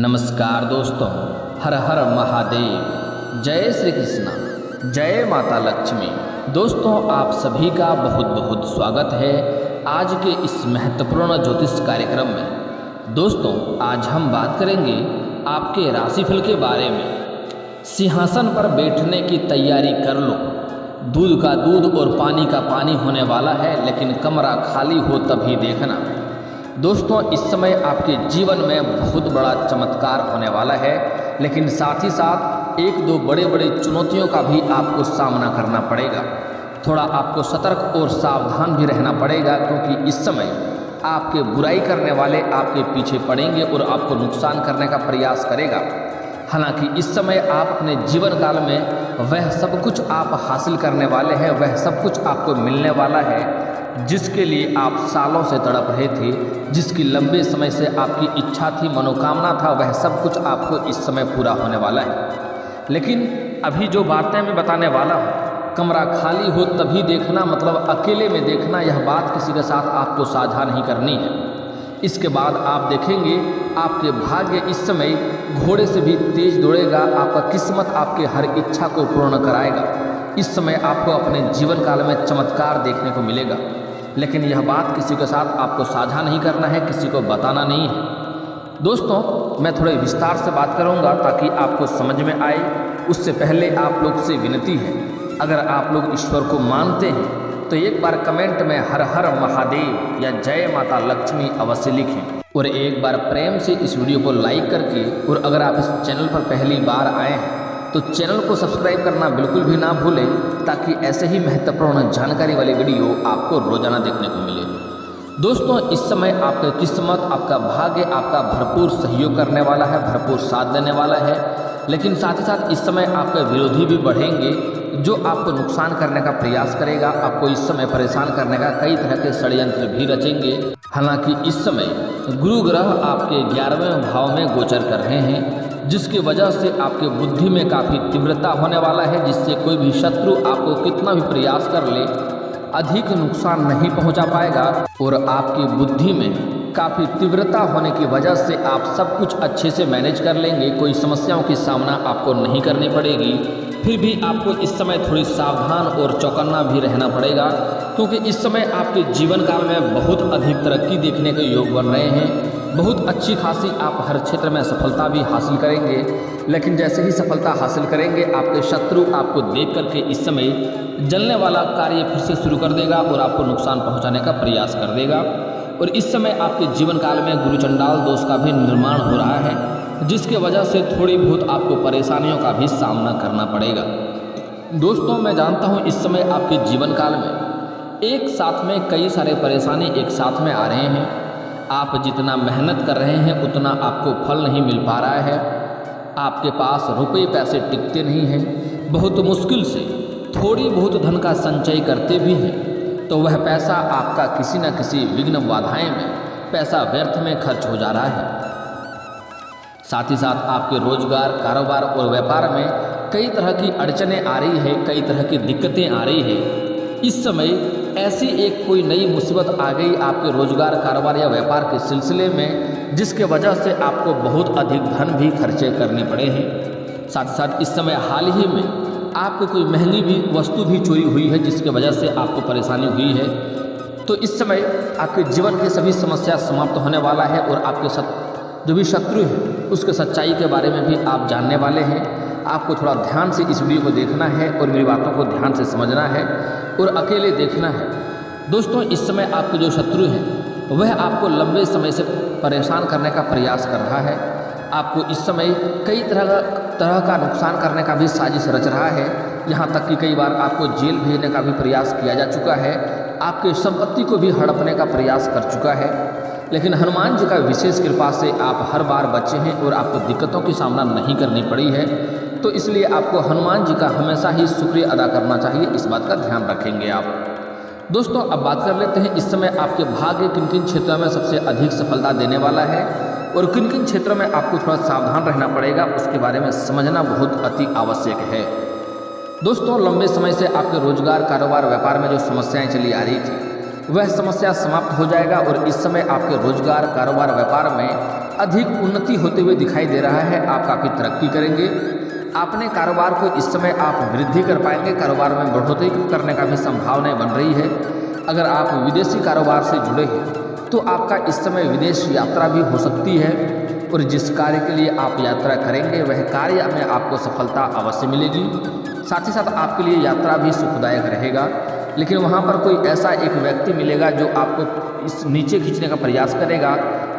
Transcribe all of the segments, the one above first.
नमस्कार दोस्तों, हर हर महादेव। जय श्री कृष्णा, जय माता लक्ष्मी। दोस्तों, आप सभी का बहुत बहुत स्वागत है आज के इस महत्वपूर्ण ज्योतिष कार्यक्रम में। दोस्तों, आज हम बात करेंगे आपके राशिफल के बारे में। सिंहासन पर बैठने की तैयारी कर लो, दूध का दूध और पानी का पानी होने वाला है, लेकिन कमरा खाली हो तभी देखना। दोस्तों, इस समय आपके जीवन में बहुत बड़ा चमत्कार होने वाला है, लेकिन साथ ही साथ एक दो बड़े बड़े चुनौतियों का भी आपको सामना करना पड़ेगा। थोड़ा आपको सतर्क और सावधान भी रहना पड़ेगा, क्योंकि इस समय आपके बुराई करने वाले आपके पीछे पड़ेंगे और आपको नुकसान करने का प्रयास करेगा। हालांकि इस समय आप अपने जीवन काल में वह सब कुछ आप हासिल करने वाले हैं, वह सब कुछ आपको मिलने वाला है जिसके लिए आप सालों से तड़प रहे थे, जिसकी लंबे समय से आपकी इच्छा थी, मनोकामना था, वह सब कुछ आपको इस समय पूरा होने वाला है। लेकिन अभी जो बातें मैं बताने वाला हूँ, कमरा खाली हो तभी देखना, मतलब अकेले में देखना। यह बात किसी के साथ आपको साझा नहीं करनी है। इसके बाद आप देखेंगे आपके भाग्य इस समय घोड़े से भी तेज दौड़ेगा। आपका किस्मत आपके हर इच्छा को पूर्ण कराएगा। इस समय आपको अपने जीवन काल में चमत्कार देखने को मिलेगा, लेकिन यह बात किसी के साथ आपको साझा नहीं करना है, किसी को बताना नहीं है। दोस्तों, मैं थोड़े विस्तार से बात करूंगा ताकि आपको समझ में आए। उससे पहले आप लोग से विनती है, अगर आप लोग ईश्वर को मानते हैं तो एक बार कमेंट में हर हर महादेव या जय माता लक्ष्मी अवश्य लिखें, और एक बार प्रेम से इस वीडियो को लाइक करके, और अगर आप इस चैनल पर पहली बार आए हैं तो चैनल को सब्सक्राइब करना बिल्कुल भी ना भूलें, ताकि ऐसे ही महत्वपूर्ण जानकारी वाली वीडियो आपको रोजाना देखने को मिले। दोस्तों, इस समय आपका किस्मत, आपका भाग्य आपका भरपूर सहयोग करने वाला है, भरपूर साथ देने वाला है। लेकिन साथ ही साथ इस समय आपके विरोधी भी बढ़ेंगे, जो आपको नुकसान करने का प्रयास करेगा। आपको इस समय परेशान करने का कई तरह के षड्यंत्र भी रचेंगे। हालांकि इस समय गुरु ग्रह आपके 11वें भाव में गोचर कर रहे हैं, जिसकी वजह से आपके बुद्धि में काफ़ी तीव्रता होने वाला है, जिससे कोई भी शत्रु आपको कितना भी प्रयास कर ले अधिक नुकसान नहीं पहुंचा पाएगा। और आपकी बुद्धि में काफ़ी तीव्रता होने की वजह से आप सब कुछ अच्छे से मैनेज कर लेंगे। कोई समस्याओं की सामना आपको नहीं करनी पड़ेगी। फिर भी आपको इस समय थोड़ी सावधान और चौकन्ना भी रहना पड़ेगा, क्योंकि इस समय आपके जीवन काल में बहुत अधिक तरक्की देखने के योग बन रहे हैं। बहुत अच्छी खासी आप हर क्षेत्र में सफलता भी हासिल करेंगे। लेकिन जैसे ही सफलता हासिल करेंगे, आपके शत्रु आपको देख करके इस समय जलने वाला कार्य फिर से शुरू कर देगा और आपको नुकसान पहुंचाने का प्रयास कर देगा। और इस समय आपके जीवन काल में गुरु चंडाल दोष का भी निर्माण हो रहा है, जिसके वजह से थोड़ी बहुत आपको परेशानियों का भी सामना करना पड़ेगा। दोस्तों, मैं जानता हूँ इस समय आपके जीवन काल में एक साथ में कई सारे परेशानी एक साथ में आ रहे हैं। आप जितना मेहनत कर रहे हैं उतना आपको फल नहीं मिल पा रहा है। आपके पास रुपए पैसे टिकते नहीं हैं। बहुत मुश्किल से थोड़ी बहुत धन का संचय करते भी हैं, तो वह पैसा आपका किसी न किसी विघ्न बाधाएं में पैसा व्यर्थ में खर्च हो जा रहा है। साथ ही साथ आपके रोजगार, कारोबार और व्यापार में कई तरह की अड़चनें आ रही है, कई तरह की दिक्कतें आ रही है। इस समय ऐसी एक कोई नई मुसीबत आ गई आपके रोजगार, कारोबार या व्यापार के सिलसिले में, जिसके वजह से आपको बहुत अधिक धन भी खर्चे करने पड़े हैं। साथ ही साथ इस समय हाल ही में आपको कोई महंगी भी वस्तु भी चोरी हुई है, जिसके वजह से आपको परेशानी हुई है। तो इस समय आपके जीवन की सभी समस्या समाप्त होने वाला है, और आपके जो भी शत्रु है उसके सच्चाई के बारे में भी आप जानने वाले हैं। आपको थोड़ा ध्यान से इस वीडियो को देखना है और मेरी बातों को ध्यान से समझना है और अकेले देखना है। दोस्तों, इस समय आपके जो शत्रु हैं वह आपको लंबे समय से परेशान करने का प्रयास कर रहा है। आपको इस समय कई तरह का नुकसान करने का भी साजिश रच रहा है। यहाँ तक कि कई बार आपको जेल भेजने का भी प्रयास किया जा चुका है। आपके संपत्ति को भी हड़पने का प्रयास कर चुका है। लेकिन हनुमान जी का विशेष कृपा से आप हर बार बचे हैं और आपको दिक्कतों की सामना नहीं करनी पड़ी है। तो इसलिए आपको हनुमान जी का हमेशा ही शुक्रिया अदा करना चाहिए। इस बात का ध्यान रखेंगे आप। दोस्तों, अब बात कर लेते हैं इस समय आपके भाग्य किन किन क्षेत्रों में सबसे अधिक सफलता देने वाला है और किन किन क्षेत्रों में आपको थोड़ा सावधान रहना पड़ेगा, उसके बारे में समझना बहुत अति आवश्यक है। दोस्तों, लंबे समय से आपके रोजगार, कारोबार, व्यापार में जो समस्याएं चली आ रही थी वह समस्या समाप्त हो जाएगा और इस समय आपके रोजगार, कारोबार, व्यापार में अधिक उन्नति होते हुए दिखाई दे रहा है। आप काफ़ी तरक्की करेंगे। अपने कारोबार को इस समय आप वृद्धि कर पाएंगे। कारोबार में बढ़ोतरी करने का भी संभावनाएं बन रही है। अगर आप विदेशी कारोबार से जुड़े हैं तो आपका इस समय विदेश यात्रा भी हो सकती है और जिस कार्य के लिए आप यात्रा करेंगे वह कार्य में आपको सफलता अवश्य मिलेगी। साथ ही साथ आपके लिए यात्रा भी सुखदायक रहेगा, लेकिन वहाँ पर कोई ऐसा एक व्यक्ति मिलेगा जो आपको इस नीचे खींचने का प्रयास करेगा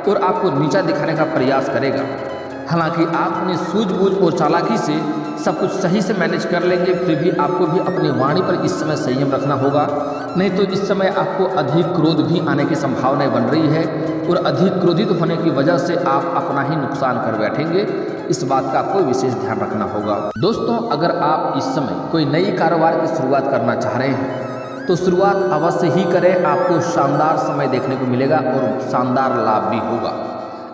और आपको नीचा दिखाने का प्रयास करेगा। हालांकि आप अपनी सूझबूझ और चालाकी से सब कुछ सही से मैनेज कर लेंगे, फिर भी आपको भी अपनी वाणी पर इस समय संयम रखना होगा, नहीं तो इस समय आपको अधिक क्रोध भी आने की संभावनाएं बन रही है और अधिक क्रोधित होने की वजह से आप अपना ही नुकसान कर बैठेंगे। इस बात का आपको विशेष ध्यान रखना होगा। दोस्तों, अगर आप इस समय कोई नई कारोबार की शुरुआत करना चाह रहे हैं तो शुरुआत अवश्य ही करें। आपको शानदार समय देखने को मिलेगा और शानदार लाभ भी होगा।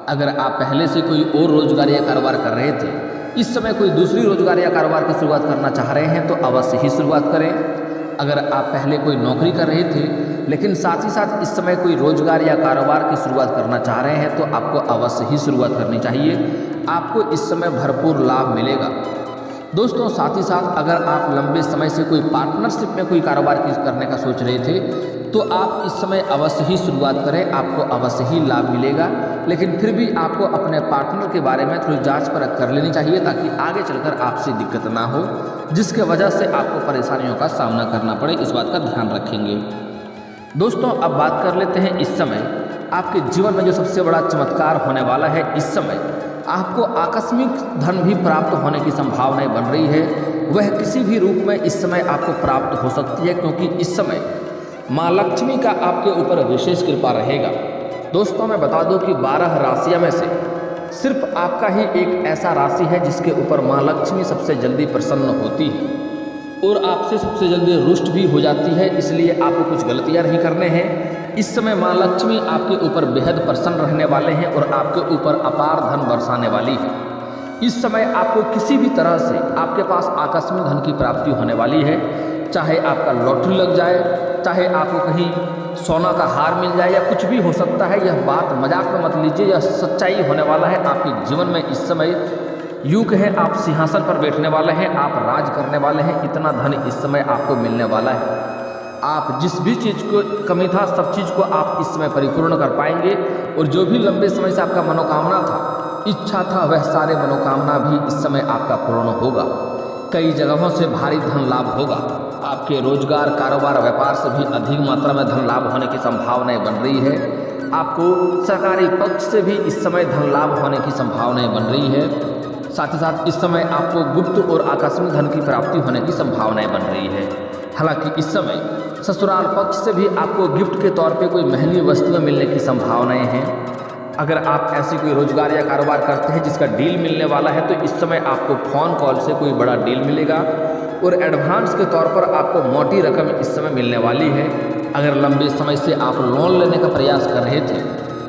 अगर आप पहले से कोई और रोजगार या कारोबार कर रहे थे, इस समय कोई दूसरी रोजगार या कारोबार की शुरुआत करना चाह रहे हैं तो अवश्य ही शुरुआत करें। अगर आप पहले कोई नौकरी कर रहे थे लेकिन साथ ही साथ इस समय कोई रोजगार या कारोबार की शुरुआत करना चाह रहे हैं तो आपको अवश्य ही शुरुआत करनी चाहिए। आपको इस समय भरपूर लाभ मिलेगा। दोस्तों, साथ ही साथ अगर आप लंबे समय से कोई पार्टनरशिप में कोई कारोबार करने का सोच रहे थे तो आप इस समय अवश्य ही शुरुआत करें। आपको अवश्य ही लाभ मिलेगा, लेकिन फिर भी आपको अपने पार्टनर के बारे में थोड़ी जांच परख कर लेनी चाहिए ताकि आगे चलकर आपसे दिक्कत ना हो, जिसके वजह से आपको परेशानियों का सामना करना पड़े। इस बात का ध्यान रखेंगे। दोस्तों, अब बात कर लेते हैं इस समय आपके जीवन में जो सबसे बड़ा चमत्कार होने वाला है। इस समय आपको आकस्मिक धन भी प्राप्त होने की संभावनाएं बन रही है। वह किसी भी रूप में इस समय आपको प्राप्त हो सकती है, क्योंकि इस समय माँ लक्ष्मी का आपके ऊपर विशेष कृपा रहेगा। दोस्तों, मैं बता दूं कि 12 राशियों में से सिर्फ आपका ही एक ऐसा राशि है जिसके ऊपर माँ लक्ष्मी सबसे जल्दी प्रसन्न होती है और आपसे सबसे जल्दी रुष्ट भी हो जाती है। इसलिए आपको कुछ गलतियां नहीं करने हैं। इस समय माँ लक्ष्मी आपके ऊपर बेहद प्रसन्न रहने वाले हैं और आपके ऊपर अपार धन बरसाने वाली है। इस समय आपको किसी भी तरह से आपके पास आकस्मिक धन की प्राप्ति होने वाली है। चाहे आपका लॉटरी लग जाए, चाहे आपको कहीं सोना का हार मिल जाए या कुछ भी हो सकता है। यह बात मजाक में मत लीजिए, यह सच्चाई होने वाला है। आपके जीवन में इस समय युग है, आप सिंहासन पर बैठने वाले हैं, आप राज करने वाले हैं। इतना धन इस समय आपको मिलने वाला है। आप जिस भी चीज़ को कमी था सब चीज़ को आप इस समय परिपूर्ण कर पाएंगे और जो भी लंबे समय से आपका मनोकामना था, इच्छा था, वह सारे मनोकामना भी इस समय आपका पूर्ण होगा। कई जगहों से भारी धन लाभ होगा। आपके रोजगार, कारोबार, व्यापार से भी अधिक मात्रा में धन लाभ होने की संभावनाएं बन रही है। आपको सरकारी पक्ष से भी इस समय धन लाभ होने की संभावनाएं बन रही है। साथ ही साथ इस समय आपको गुप्त और आकस्मिक धन की प्राप्ति होने की संभावनाएं बन रही है। हालांकि इस समय ससुराल पक्ष से भी आपको गिफ्ट के तौर पे कोई महंगी वस्तुएं मिलने की संभावनाएं हैं। अगर आप ऐसी कोई रोजगार या कारोबार करते हैं जिसका डील मिलने वाला है तो इस समय आपको फ़ोन कॉल से कोई बड़ा डील मिलेगा और एडवांस के तौर पर आपको मोटी रकम इस समय मिलने वाली है। अगर लंबे समय से आप लोन लेने का प्रयास कर रहे थे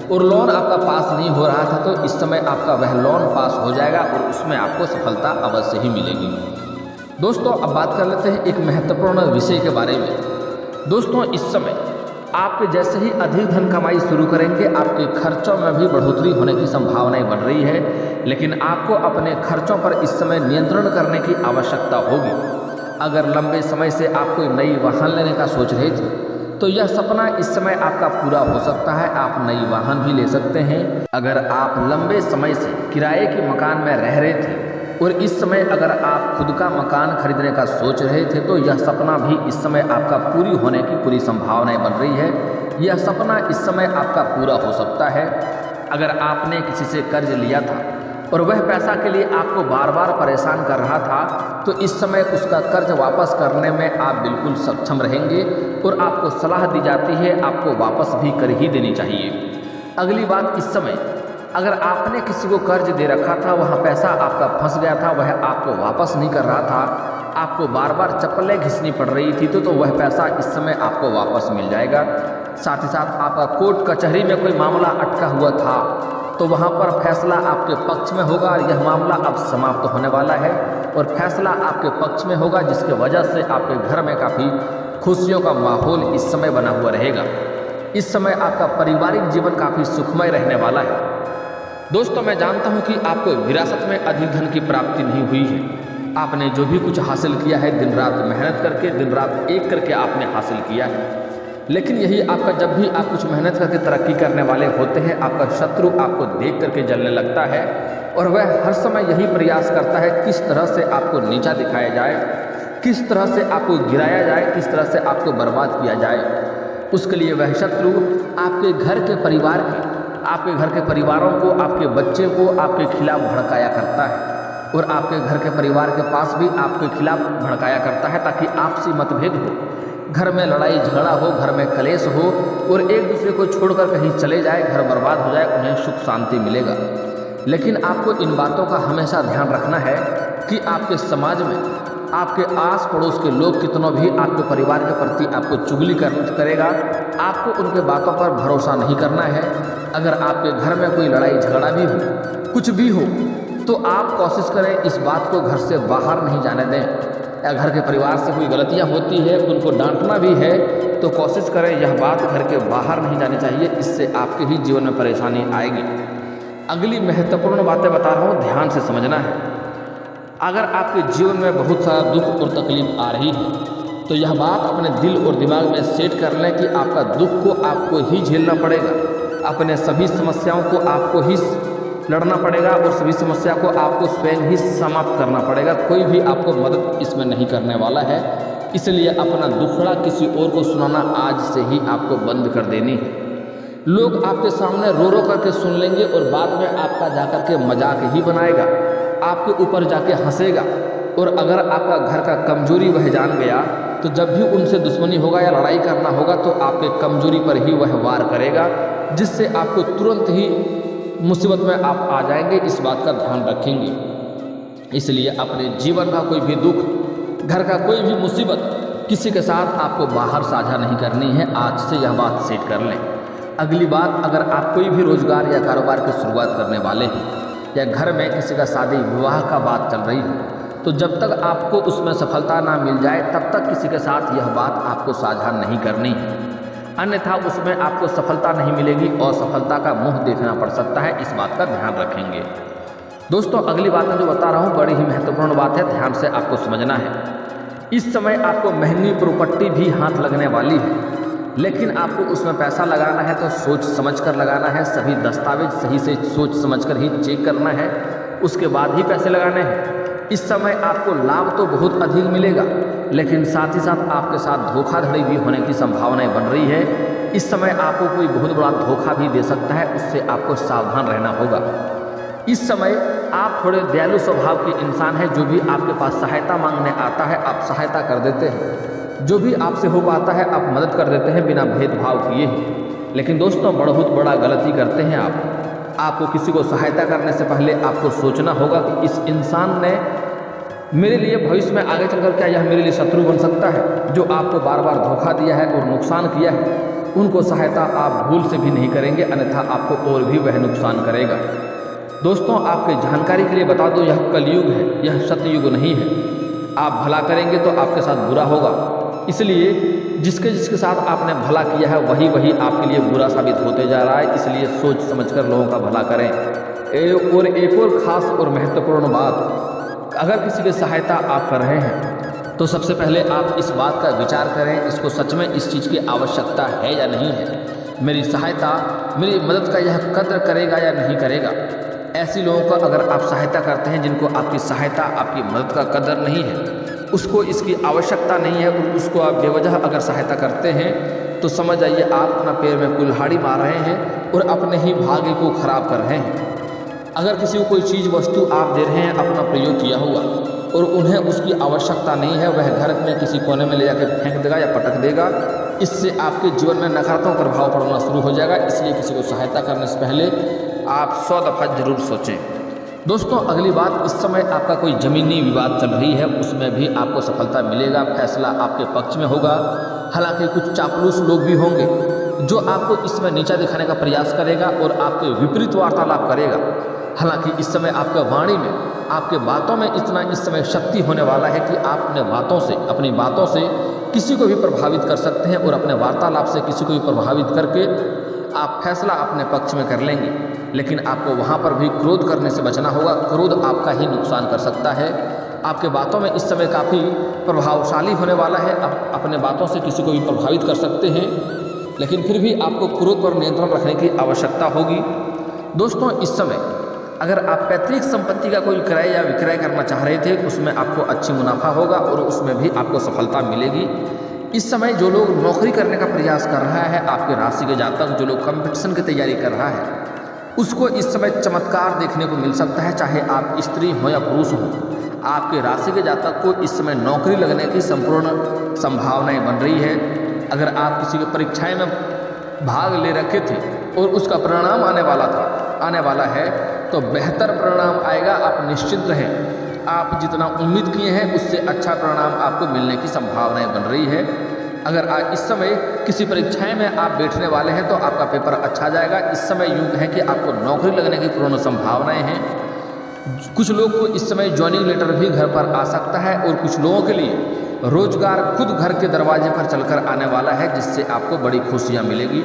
और लोन आपका पास नहीं हो रहा था तो इस समय आपका वह लोन पास हो जाएगा और उसमें आपको सफलता अवश्य ही मिलेगी। दोस्तों, अब बात कर लेते हैं एक महत्वपूर्ण विषय के बारे में। दोस्तों, इस समय आपके जैसे ही अधिक धन कमाई शुरू करेंगे, आपके खर्चों में भी बढ़ोतरी होने की संभावनाएं बन रही है, लेकिन आपको अपने खर्चों पर इस समय नियंत्रण करने की आवश्यकता होगी। अगर लंबे समय से आप कोई नई वाहन लेने का सोच रहे थे तो यह सपना इस समय आपका पूरा हो सकता है। आप नई वाहन भी ले सकते हैं। अगर आप लंबे समय से किराए के मकान में रह रहे थे और इस समय अगर आप खुद का मकान खरीदने का सोच रहे थे तो यह सपना भी इस समय आपका पूरी होने की पूरी संभावनाएं बन रही है। यह सपना इस समय आपका पूरा हो सकता है। अगर आपने किसी से कर्ज लिया था और वह पैसा के लिए आपको बार बार परेशान कर रहा था तो इस समय उसका कर्ज वापस करने में आप बिल्कुल सक्षम रहेंगे और आपको सलाह दी जाती है आपको वापस भी कर ही देनी चाहिए। अगली बात, इस समय अगर आपने किसी को कर्ज दे रखा था, वहाँ पैसा आपका फंस गया था, वह आपको वापस नहीं कर रहा था, आपको बार बार चप्पलें घिसनी पड़ रही थी तो वह पैसा इस समय आपको वापस मिल जाएगा। साथ ही साथ आपका कोर्ट कचहरी में कोई मामला अटका हुआ था तो वहाँ पर फैसला आपके पक्ष में होगा। यह मामला अब समाप्त होने वाला है और फैसला आपके पक्ष में होगा, जिसके वजह से आपके घर में काफ़ी खुशियों का माहौल इस समय बना हुआ रहेगा। इस समय आपका पारिवारिक जीवन काफ़ी सुखमय रहने वाला है। दोस्तों, मैं जानता हूं कि आपको विरासत में अधिक धन की प्राप्ति नहीं हुई है। आपने जो भी कुछ हासिल किया है दिन रात मेहनत करके, दिन रात एक करके आपने हासिल किया है। लेकिन यही आपका, जब भी आप कुछ मेहनत करके तरक्की करने वाले होते हैं, आपका शत्रु आपको देख करके जलने लगता है और वह हर समय यही प्रयास करता है किस तरह से आपको नीचा दिखाया जाए, किस तरह से आपको गिराया जाए, किस तरह से आपको बर्बाद किया जाए। उसके लिए वह शत्रु आपके घर के परिवार के, आपके घर के परिवारों को, आपके बच्चे को आपके खिलाफ भड़काया करता है और आपके घर के परिवार के पास भी आपके खिलाफ भड़काया करता है ताकि आपसी मतभेद हो, घर में लड़ाई झगड़ा हो, घर में कलेश हो और एक दूसरे को छोड़कर कहीं चले जाए, घर बर्बाद हो जाए, उन्हें सुख शांति मिलेगा। लेकिन आपको इन बातों का हमेशा ध्यान रखना है कि आपके समाज में आपके आस पड़ोस के लोग कितनों भी आपके परिवार के प्रति आपको चुगली करेगा, आपको उनके बातों पर भरोसा नहीं करना है। अगर आपके घर में कोई लड़ाई झगड़ा भी हो, कुछ भी हो, तो आप कोशिश करें इस बात को घर से बाहर नहीं जाने दें। या घर के परिवार से कोई गलतियां होती है, उनको डांटना भी है, तो कोशिश करें यह बात घर के बाहर नहीं जानी चाहिए। इससे आपके ही जीवन में परेशानी आएगी। अगली महत्वपूर्ण बातें बता रहा हूँ, ध्यान से समझना है। अगर आपके जीवन में बहुत सारा दुख और तकलीफ आ रही है तो यह बात अपने दिल और दिमाग में सेट कर लें कि आपका दुख को आपको ही झेलना पड़ेगा, अपने सभी समस्याओं को आपको ही लड़ना पड़ेगा और सभी समस्या को आपको स्वयं ही समाप्त करना पड़ेगा। कोई भी आपको मदद इसमें नहीं करने वाला है। इसलिए अपना दुखड़ा किसी और को सुनाना आज से ही आपको बंद कर देनी है। लोग आपके सामने रो रो करके सुन लेंगे और बाद में आपका जाकर के मजाक ही बनाएगा, आपके ऊपर जाके हंसेगा। और अगर आपका घर का कमजोरी वह जान गया तो जब भी उनसे दुश्मनी होगा या लड़ाई करना होगा तो आपके कमजोरी पर ही वह वार करेगा, जिससे आपको तुरंत ही मुसीबत में आप आ जाएंगे। इस बात का ध्यान रखेंगे। इसलिए अपने जीवन का कोई भी दुख, घर का कोई भी मुसीबत किसी के साथ आपको बाहर साझा नहीं करनी है। आज से यह बात सेट कर लें। अगली बात, अगर आप कोई भी रोजगार या कारोबार की शुरुआत करने वाले हैं या घर में किसी का शादी विवाह का बात चल रही है, तो जब तक आपको उसमें सफलता ना मिल जाए तब तक किसी के साथ यह बात आपको साझा नहीं करनी है, अन्यथा उसमें आपको सफलता नहीं मिलेगी और सफलता का मुंह देखना पड़ सकता है। इस बात का ध्यान रखेंगे। दोस्तों, अगली बात मैं जो बता रहा हूँ बड़ी ही महत्वपूर्ण बात है, ध्यान से आपको समझना है। इस समय आपको महंगी प्रॉपर्टी भी हाथ लगने वाली है, लेकिन आपको उसमें पैसा लगाना है तो सोच समझ कर लगाना है। सभी दस्तावेज सही से सोच समझ कर ही चेक करना है, उसके बाद ही पैसे लगाने हैं। इस समय आपको लाभ तो बहुत अधिक मिलेगा, लेकिन साथ ही साथ आपके साथ धोखाधड़ी भी होने की संभावनाएं बन रही है। इस समय आपको कोई बहुत बड़ा धोखा भी दे सकता है, उससे आपको सावधान रहना होगा। इस समय आप थोड़े दयालु स्वभाव के इंसान हैं। जो भी आपके पास सहायता मांगने आता है आप सहायता कर देते हैं, जो भी आपसे हो पाता है आप मदद कर देते हैं बिना भेदभाव किए ही। लेकिन दोस्तों, बहुत बड़ा गलती करते हैं आप। आपको किसी को सहायता करने से पहले आपको सोचना होगा कि इस इंसान ने मेरे लिए भविष्य में आगे चलकर क्या यह मेरे लिए शत्रु बन सकता है। जो आपको बार बार धोखा दिया है और नुकसान किया है, उनको सहायता आप भूल से भी नहीं करेंगे, अन्यथा आपको और भी वह नुकसान करेगा। दोस्तों, आपके जानकारी के लिए बता दो, यह कलयुग है, यह सतयुग नहीं है। आप भला करेंगे तो आपके साथ बुरा होगा, इसलिए जिसके साथ आपने भला किया है वही आपके लिए बुरा साबित होते जा रहा है। इसलिए सोच समझकर लोगों का भला करें। और एक और ख़ास और महत्वपूर्ण बात, अगर किसी की सहायता आप कर रहे हैं तो सबसे पहले आप इस बात का विचार करें, इसको सच में इस चीज़ की आवश्यकता है या नहीं है। मेरी सहायता, मेरी मदद का यह कद्र करेगा या नहीं करेगा। ऐसी लोगों का अगर आप सहायता करते हैं जिनको आपकी सहायता, आपकी मदद का कदर नहीं है, उसको इसकी आवश्यकता नहीं है और उसको आप बेवजह अगर सहायता करते हैं तो समझ जाइए आप अपना पैर में कुल्हाड़ी मार रहे हैं और अपने ही भाग्य को खराब कर रहे हैं। अगर किसी को कोई चीज़ वस्तु आप दे रहे हैं अपना प्रयोग किया हुआ और उन्हें उसकी आवश्यकता नहीं है, वह घर में किसी कोने में ले जाकर फेंक देगा या पटक देगा, इससे आपके जीवन में नकारात्मक प्रभाव पड़ना शुरू हो जाएगा। इसलिए किसी को सहायता करने से पहले आप 100 दफ़ा जरूर सोचें। दोस्तों, अगली बात, इस समय आपका कोई ज़मीनी विवाद चल रही है, उसमें भी आपको सफलता मिलेगा, फैसला आपके पक्ष में होगा। हालांकि कुछ चापलूस लोग भी होंगे जो आपको इसमें नीचा दिखाने का प्रयास करेगा और आपके विपरीत वार्तालाप करेगा। हालांकि इस समय आपका वाणी में, आपके बातों में इतना इस समय शक्ति होने वाला है कि आप अपनी बातों से किसी को भी प्रभावित कर सकते हैं और अपने वार्तालाप से किसी को भी प्रभावित करके आप फैसला अपने पक्ष में कर लेंगे। लेकिन आपको वहाँ पर भी क्रोध करने से बचना होगा। क्रोध आपका ही नुकसान कर सकता है। आपके बातों में इस समय काफ़ी प्रभावशाली होने वाला है। आप अपने बातों से किसी को भी प्रभावित कर सकते हैं, लेकिन फिर भी आपको क्रोध पर नियंत्रण रखने की आवश्यकता होगी। दोस्तों, इस समय अगर आप पैतृक संपत्ति का कोई क्रय या विक्रय करना चाह रहे थे, उसमें आपको अच्छी मुनाफा होगा और उसमें भी आपको सफलता मिलेगी। इस समय जो लोग नौकरी करने का प्रयास कर रहा है, आपके राशि के जातक जो लोग कंपटीशन की तैयारी कर रहा है, उसको इस समय चमत्कार देखने को मिल सकता है। चाहे आप स्त्री हो या पुरुष हो, आपके राशि के जातक को इस समय नौकरी लगने की संपूर्ण संभावनाएं बन रही है। अगर आप किसी की परीक्षाएं में भाग ले रखे थे और उसका परिणाम आने वाला है, तो बेहतर परिणाम आएगा। आप निश्चिंत रहें। आप जितना उम्मीद किए हैं उससे अच्छा परिणाम आपको मिलने की संभावनाएं बन रही है। अगर आप इस समय किसी परीक्षाएं में आप बैठने वाले हैं तो आपका पेपर अच्छा जाएगा। इस समय यूँ कहें कि आपको नौकरी लगने की पूर्ण संभावनाएं हैं। कुछ लोग को इस समय ज्वाइनिंग लेटर भी घर पर आ सकता है और कुछ लोगों के लिए रोजगार खुद घर के दरवाजे पर चलकर आने वाला है, जिससे आपको बड़ी खुशियाँ मिलेगी।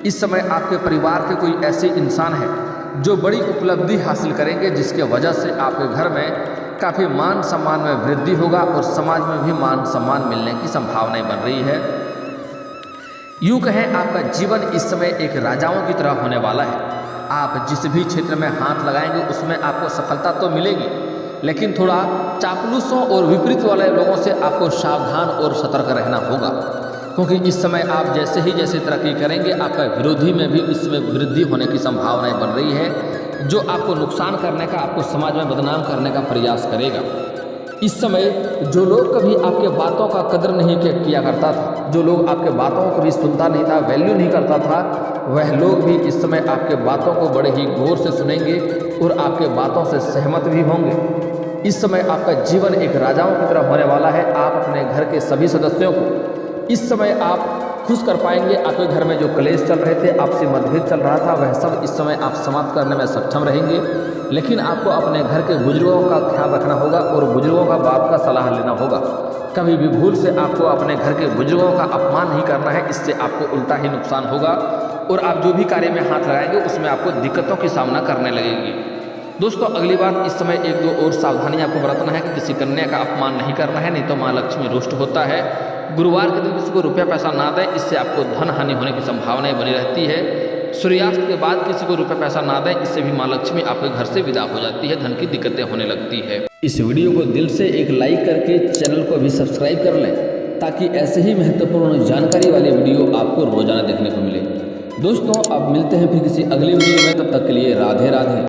इस समय आपके परिवार के कोई ऐसे इंसान हैं जो बड़ी उपलब्धि हासिल करेंगे, जिसके वजह से आपके घर में काफ़ी मान सम्मान में वृद्धि होगा और समाज में भी मान सम्मान मिलने की संभावनाएं बन रही है। यूँ कहें आपका जीवन इस समय एक राजाओं की तरह होने वाला है। आप जिस भी क्षेत्र में हाथ लगाएंगे उसमें आपको सफलता तो मिलेगी, लेकिन थोड़ा चापलूसों और विपरीत वाले लोगों से आपको सावधान और सतर्क रहना होगा, क्योंकि इस समय आप जैसे तरक्की करेंगे, आपका विरोधी में भी इसमें वृद्धि होने की संभावनाएं बन रही है, जो आपको नुकसान करने का, आपको समाज में बदनाम करने का प्रयास करेगा। इस समय जो लोग कभी आपके बातों का कदर नहीं किया करता था, जो लोग आपके बातों को कभी सुनता नहीं था, वैल्यू नहीं करता था, वह लोग भी इस समय आपके बातों को बड़े ही गौर से सुनेंगे और आपके बातों से सहमत भी होंगे। इस समय आपका जीवन एक राजाओं की तरह होने वाला है। आप अपने घर के सभी सदस्यों को इस समय आप खुश कर पाएंगे। आपके घर में जो क्लेश चल रहे थे, आपसे मतभेद चल रहा था, वह सब इस समय आप समाप्त करने में सक्षम रहेंगे। लेकिन आपको अपने घर के बुजुर्गों का ख्याल रखना होगा और बुजुर्गों का बात का सलाह लेना होगा। कभी भी भूल से आपको अपने घर के बुजुर्गों का अपमान नहीं करना है, इससे आपको उल्टा ही नुकसान होगा और आप जो भी कार्य में हाथ लगाएंगे उसमें आपको दिक्कतों की सामना करने लगेगी। दोस्तों, अगली बात, इस समय एक दो और सावधानी आपको बरतना है कि किसी कन्या का अपमान नहीं करना है, नहीं तो माँ लक्ष्मी रुष्ट होता है। गुरुवार के दिन किसी को रुपया पैसा ना दें, इससे आपको धन हानि होने की संभावनाएं बनी रहती है। सूर्यास्त के बाद किसी को रुपया पैसा ना दें, इससे भी माँ लक्ष्मी आपके घर से विदा हो जाती है, धन की दिक्कतें होने लगती है। इस वीडियो को दिल से एक लाइक करके चैनल को भी सब्सक्राइब कर लें, ताकि ऐसे ही महत्वपूर्ण जानकारी वाले वीडियो आपको रोजाना देखने को मिले। दोस्तों, अब मिलते हैं फिर किसी अगले वीडियो में, तब तक के लिए राधे राधे।